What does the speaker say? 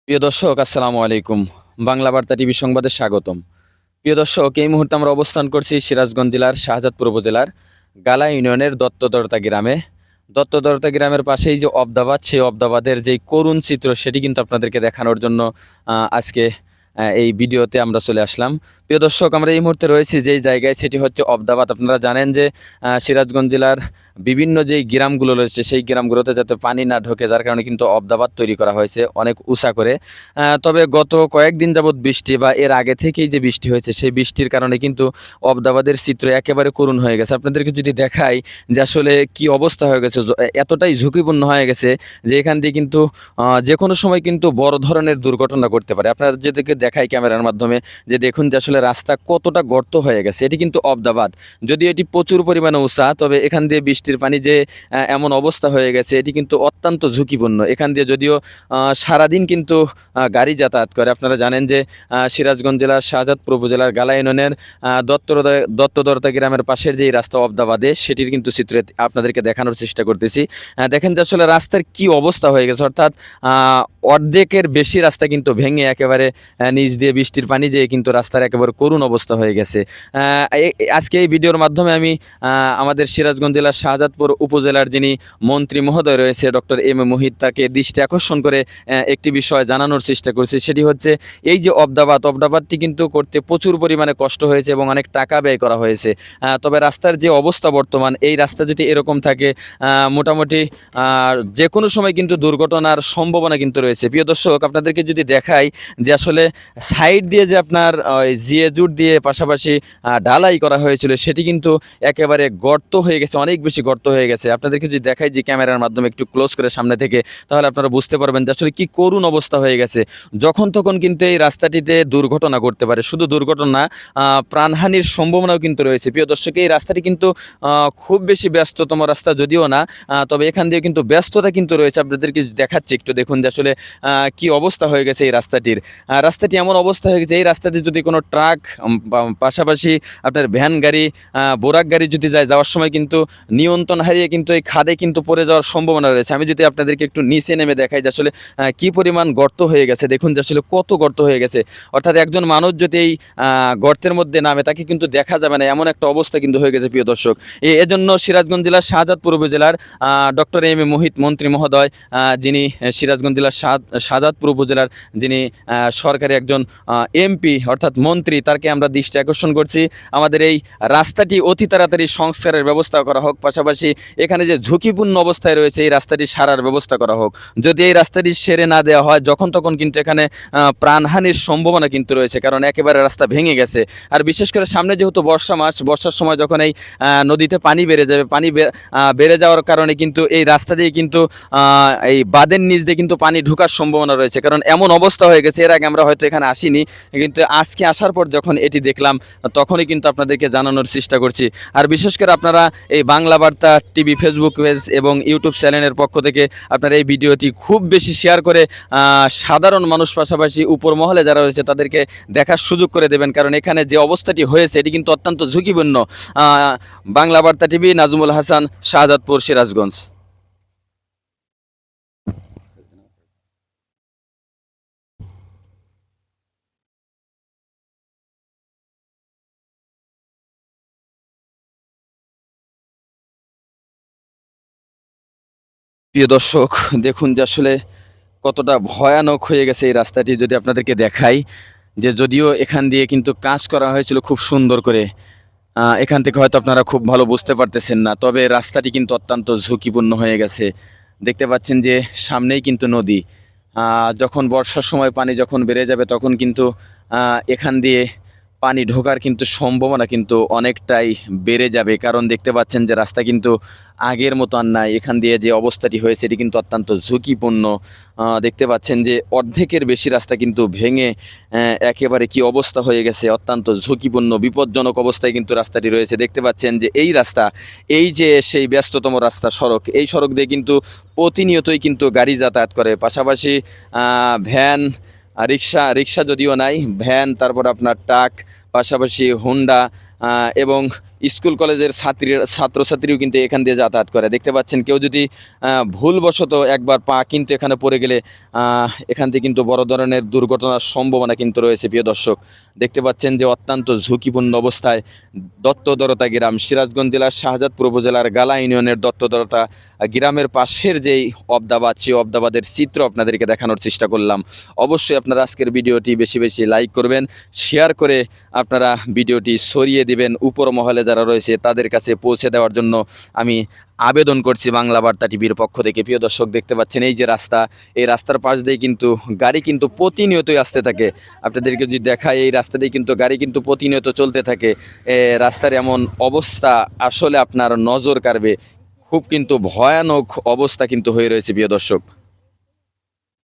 প্রিয় দর্শক, আসসালামু আলাইকুম। বাংলা বার্তা টিভি সংবাদে স্বাগতম। প্রিয় দর্শক, এই মুহূর্তে আমরা অবস্থান করছি সিরাজগঞ্জ জেলার শাহজাদপুর উপজেলার গালা ইউনিয়নের দত্তদরতা গ্রামে। দত্তদরতা গ্রামের পাশেই যে অবদাবাদ, সেই অবদাবাদের যেই করুণ চিত্র সেটি কিন্তু আপনাদেরকে দেখানোর জন্য আজকে এই ভিডিওতে আমরা চলে আসলাম। প্রিয় দর্শক, আমরা এই মুহূর্তে রয়েছি যেই জায়গায়, সেটি হচ্ছে অবদাবাদ। আপনারা জানেন যে সিরাজগঞ্জ জেলার বিভিন্ন যেই গ্রামগুলো রয়েছে সেই গ্রামগুলোতে যাতে পানি না ঢোকে, যার কারণে কিন্তু অবদাবাদ তৈরি করা হয়েছে অনেক উঁচা করে। তবে গত কয়েকদিন যাবৎ বৃষ্টি বা এর আগে থেকেই যে বৃষ্টি হয়েছে, সেই বৃষ্টির কারণে কিন্তু অবদাবাদের চিত্র একেবারে করুণ হয়ে গেছে। আপনাদেরকে যদি দেখাই যে আসলে কি অবস্থা হয়ে গেছে, এতটাই ঝুঁকিপূর্ণ হয়ে গেছে যে এখান দিয়ে কিন্তু যে কোনো সময় কিন্তু বড় ধরনের দুর্ঘটনা ঘটতে পারে। আপনারা যেদিকে দেখাই ক্যামেরার মাধ্যমে, যে দেখুন যে আসলে রাস্তা কতটা গর্ত হয়ে গেছে। এটি কিন্তু অবদাবাদ, যদিও এটি প্রচুর পরিমাণে উঁচা, তবে এখান দিয়ে বৃষ্টির পানি যে এমন অবস্থা হয়ে গেছে, এটি কিন্তু অত্যন্ত ঝুঁকিপূর্ণ। এখান দিয়ে যদিও সারাদিন কিন্তু গাড়ি যাতায়াত করে। আপনারা জানেন যে সিরাজগঞ্জ জেলার শাহজাদপুর উপজেলার গালা ইউনিয়নের দত্তদরতা গ্রামের পাশের যেই রাস্তা অবদাবাদে, সেটির কিন্তু চিত্র আপনাদেরকে দেখানোর চেষ্টা করতেছি। দেখেন যে আসলে রাস্তার কি অবস্থা হয়ে গেছে, অর্থাৎ অর্ধেকের বেশি রাস্তা কিন্তু ভেঙে একেবারে নিচ দিয়ে বৃষ্টির পানি যেয়ে কিন্তু রাস্তার একেবারে করুণ অবস্থা হয়ে গেছে। আজকে এই ভিডিওর মাধ্যমে আমি আমাদের সিরাজগঞ্জ জেলার শাহজাদপুর উপজেলার যিনি মন্ত্রী মহোদয় রয়েছে, ডক্টর এম এ মুহিত, তাকে দৃষ্টি আকর্ষণ করে একটি বিষয় জানানোর চেষ্টা করছি। সেটি হচ্ছে এই যে অবদাবাদটি কিন্তু করতে প্রচুর পরিমাণে কষ্ট হয়েছে এবং অনেক টাকা ব্যয় করা হয়েছে। তবে রাস্তার যে অবস্থা বর্তমান, এই রাস্তা যদি এরকম থাকে, মোটামুটি যে কোনো সময় কিন্তু দুর্ঘটনার সম্ভাবনা কিন্তু রয়েছে। প্রিয় দর্শক, আপনাদেরকে যদি দেখাই যে আসলে সাইড দিয়ে যে আপনার জিএ জুট দিয়ে পাশাপাশি ঢালাই করা হয়েছিল, সেটি কিন্তু একেবারে গর্ত হয়ে গেছে, অনেক বেশি গর্ত হয়ে গেছে। আপনাদেরকে যদি দেখাই যে ক্যামেরার মাধ্যমে একটু ক্লোজ করে সামনে থেকে, তাহলে আপনারা বুঝতে পারবেন যে আসলে কি করুণ অবস্থা হয়ে গেছে। যখন তখন কিন্তু এই রাস্তাটিতে দুর্ঘটনা ঘটতে পারে। শুধু দুর্ঘটনা, প্রাণহানির সম্ভাবনাও কিন্তু রয়েছে। প্রিয় দর্শক, এই রাস্তাটি কিন্তু খুব বেশি ব্যস্ততম রাস্তা যদিও না, তবে এখান দিয়ে কিন্তু ব্যস্ততা কিন্তু রয়েছে। আপনাদেরকে দেখাচ্ছি, একটু দেখুন যে আসলে কি অবস্থা হয়ে গেছে এই রাস্তাটির। রাস্তাটি এমন অবস্থা হয়ে গেছে, এই রাস্তাতে যদি কোনো ট্রাক পাশাপাশি আপনার ভ্যান গাড়ি, বোরাক গাড়ি যদি যাওয়ার সময় কিন্তু নিয়ন্ত্রণ হারিয়ে কিন্তু এই খাদে কিন্তু পড়ে যাওয়ার সম্ভাবনা রয়েছে। আমি যদি আপনাদেরকে একটু নিচে নেমে দেখাই যে আসলে কি পরিমাণ গর্ত হয়ে গেছে, দেখুন যে আসলে কত গর্ত হয়ে গেছে। অর্থাৎ একজন মানুষ যদি এই গর্তের মধ্যে নামে, তাকে কিন্তু দেখা যাবে না, এমন একটা অবস্থা কিন্তু হয়ে গেছে। প্রিয় দর্শক, এজন্য সিরাজগঞ্জ জেলার শাহজাদপুর উপজেলার ডক্টর এম এ মুহিত মন্ত্রী মহোদয়, যিনি সিরাজগঞ্জ জেলার শাহজাদপুর উপজেলার যিনি সরকারি একজন এমপি অর্থাৎ মন্ত্রী, তাকে আমরা দৃষ্টি আকর্ষণ করছি আমাদের এই রাস্তাটি অতি তাড়াতাড়ি সংস্কারের ব্যবস্থা করা হোক, পাশাপাশি এখানে যে ঝুঁকিপূর্ণ অবস্থায় রয়েছে এই রাস্তাটি সারার ব্যবস্থা করা হোক। যদি এই রাস্তাটি সেরে না দেওয়া হয়, যখন তখন কিন্তু এখানে প্রাণহানির সম্ভাবনা কিন্তু রয়েছে, কারণ একেবারে রাস্তা ভেঙে গেছে। আর বিশেষ করে সামনে যেহেতু বর্ষা মাস, বর্ষার সময় যখন এই নদীতে পানি বেড়ে যাবে, পানি বেড়ে যাওয়ার কারণে কিন্তু এই রাস্তা দিয়ে কিন্তু এই বাঁধের নিচ দিয়ে কিন্তু পানি ঢোকার সম্ভাবনা রয়েছে, কারণ এমন অবস্থা হয়ে গেছে। এর আগে আমরা হয়তো এখানে আসিনি, কিন্তু আজকে আসার পর যখন এটি দেখলাম, তখনই কিন্তু আপনাদেরকে জানানোর চেষ্টা করছি। আর বিশেষ করে আপনারা এই বাংলা বার্তা টিভি ফেসবুক পেজ এবং ইউটিউব চ্যানেলের পক্ষ থেকে আপনারা এই ভিডিওটি খুব বেশি শেয়ার করে সাধারণ মানুষ পাশাপাশি উপর মহলে যারা রয়েছে তাদেরকে দেখার সুযোগ করে দেবেন, কারণ এখানে যে অবস্থাটি হয়েছে এটি কিন্তু অত্যন্ত ঝুঁকিপূর্ণ। বাংলা বার্তা টিভি, নাজমুল হাসান, শাহজাদপুর, সিরাজগঞ্জ। প্রিয় দর্শক, দেখুন যে আসলে কতটা ভয়ানক হয়ে গেছে এই রাস্তাটি। যদি আপনাদেরকে দেখাই যে যদিও এখান দিয়ে কিন্তু কাজ করা হয়েছিল খুব সুন্দর করে, এখান থেকে হয়তো আপনারা খুব ভালো বুঝতে পারতেছেন না, তবে রাস্তাটি কিন্তু অত্যন্ত ঝুঁকিপূর্ণ হয়ে গেছে। দেখতে পাচ্ছেন যে সামনেই কিন্তু নদী। যখন বর্ষার সময় পানি যখন বেড়ে যাবে, তখন কিন্তু এখান দিয়ে পানি ঢোকার কিন্তু সম্ভাবনা কিন্তু অনেকটাই বেড়ে যাবে, কারণ দেখতে পাচ্ছেন যে রাস্তা কিন্তু আগের মতো আর নাই। এখান দিয়ে যে অবস্থাটি হয়েছে এটি কিন্তু অত্যন্ত ঝুঁকিপূর্ণ। দেখতে পাচ্ছেন যে অর্ধেকের বেশি রাস্তা কিন্তু ভেঙে একেবারে কি অবস্থা হয়ে গেছে, অত্যন্ত ঝুঁকিপূর্ণ বিপজ্জনক অবস্থায় কিন্তু রাস্তাটি রয়েছে। দেখতে পাচ্ছেন যে এই রাস্তা, এই যে সেই ব্যস্ততম রাস্তা সড়ক, এই সড়ক দিয়ে কিন্তু প্রতিনিয়তই কিন্তু গাড়ি যাতায়াত করে, পাশাপাশি ভ্যান, রিক্সা যদিও নাই, ভ্যান, তারপর আপনার ট্রাক, পাশাপাশি হুন্ডা এবং স্কুল কলেজের ছাত্রছাত্রীও কিন্তু এখান দিয়ে যাতায়াত করে। দেখতে পাচ্ছেন কেউ যদি ভুলবশত একবার পা কিন্তু এখানে পড়ে গেলে এখান থেকে কিন্তু বড় ধরনের দুর্ঘটনার সম্ভাবনা কিন্তু রয়েছে। প্রিয় দর্শক দেখতে পাচ্ছেন যে অত্যন্ত ঝুঁকিপূর্ণ অবস্থায় দত্তদরতা গ্রাম, সিরাজগঞ্জ জেলার শাহজাদপুর উপজেলার গালা ইউনিয়নের দত্তদরতা গ্রামের পাশের যেই অবদাবাদ, সেই অবদাবাদের চিত্র আপনাদেরকে দেখানোর চেষ্টা করলাম। অবশ্যই আপনারা আজকের ভিডিওটি বেশি বেশি লাইক করবেন, শেয়ার করে আপনারা ভিডিওটি ছড়িয়ে দিবেন, উপর মহলে যারা রয়েছে তাদের কাছে পৌঁছে দেওয়ার জন্য আমি আবেদন করছি বাংলা বার্তা টিভির পক্ষ থেকে। প্রিয় দর্শক দেখতে পাচ্ছেন এই যে রাস্তা, এই রাস্তার পাশ দিয়ে কিন্তু গাড়ি কিন্তু প্রতিনিয়তই আসতে থাকে। আপনাদেরকে যদি দেখায় এই রাস্তা দিয়ে কিন্তু গাড়ি কিন্তু প্রতিনিয়ত চলতে থাকে। রাস্তার এমন অবস্থা আসলে আপনার নজর কাড়বে, খুব কিন্তু ভয়ানক অবস্থা কিন্তু হয়ে রয়েছে প্রিয় দর্শক।